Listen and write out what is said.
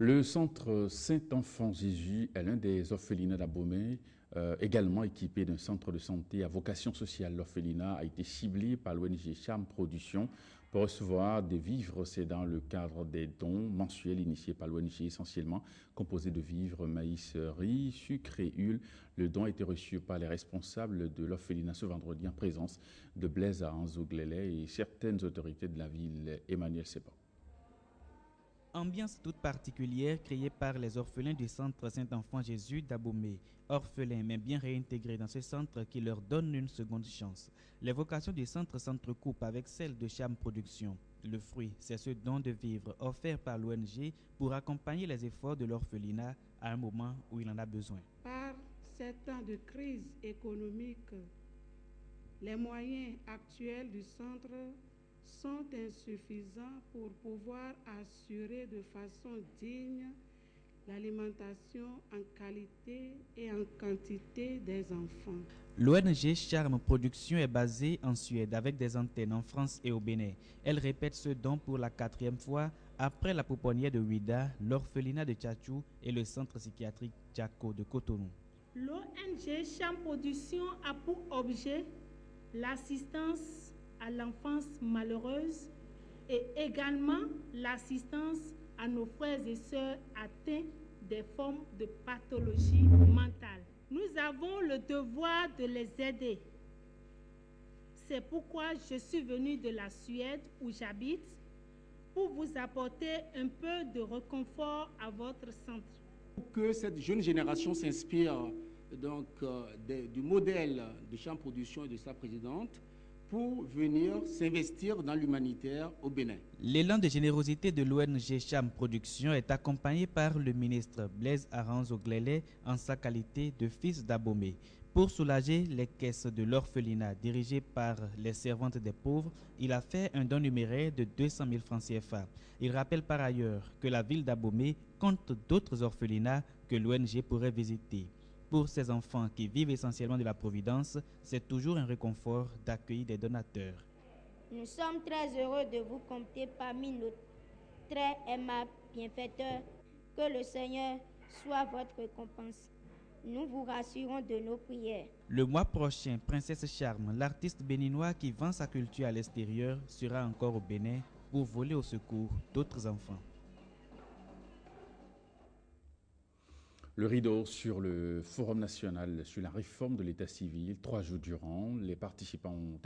Le centre Saint-Enfant-Jésus est l'un des orphelinats d'Abomey, également équipé d'un centre de santé à vocation sociale. L'orphelinat a été ciblé par l'ONG Charme Production pour recevoir des vivres. C'est dans le cadre des dons mensuels initiés par l'ONG, essentiellement composés de vivres, maïs, riz, sucre et huile. Le don a été reçu par les responsables de l'orphelinat ce vendredi en présence de Blaise Aranzo-Glélé et certaines autorités de la ville. Emmanuel Seban. Ambiance toute particulière créée par les orphelins du centre Saint-Enfant-Jésus d'Abomey. Orphelins mais bien réintégrés dans ce centre qui leur donne une seconde chance. Les vocations du centre s'entrecoupent avec celles de Charme Production. Le fruit, c'est ce don de vivre offert par l'ONG pour accompagner les efforts de l'orphelinat à un moment où il en a besoin. Par ces temps de crise économique, les moyens actuels du centre sont insuffisants pour pouvoir assurer de façon digne l'alimentation en qualité et en quantité des enfants. L'ONG Charme Production est basée en Suède avec des antennes en France et au Bénin. Elle répète ce don pour la 4e fois après la pouponnière de Ouida, l'orphelinat de Tchatchou et le centre psychiatrique Djako de Cotonou. L'ONG Charme Production a pour objet l'assistance à l'enfance malheureuse et également l'assistance à nos frères et sœurs atteints des formes de pathologie mentale. Nous avons le devoir de les aider. C'est pourquoi je suis venue de la Suède où j'habite pour vous apporter un peu de réconfort à votre centre. Pour que cette jeune génération s'inspire du modèle de Charme Production et de sa présidente, pour venir s'investir dans l'humanitaire au Bénin. L'élan de générosité de l'ONG Charme Production est accompagné par le ministre Blaise Aranzo-Glélé en sa qualité de fils d'Abomey. Pour soulager les caisses de l'orphelinat dirigées par les servantes des pauvres, il a fait un don numéraire de 200 000 francs CFA. Il rappelle par ailleurs que la ville d'Abomey compte d'autres orphelinats que l'ONG pourrait visiter. Pour ces enfants qui vivent essentiellement de la providence, c'est toujours un réconfort d'accueillir des donateurs. Nous sommes très heureux de vous compter parmi nos très aimables bienfaiteurs. Que le Seigneur soit votre récompense. Nous vous rassurons de nos prières. Le mois prochain, Princesse Charme, l'artiste béninois qui vend sa culture à l'extérieur, sera encore au Bénin pour voler au secours d'autres enfants. Le rideau sur le Forum national sur la réforme de l'état civil, 3 jours durant, les participants ont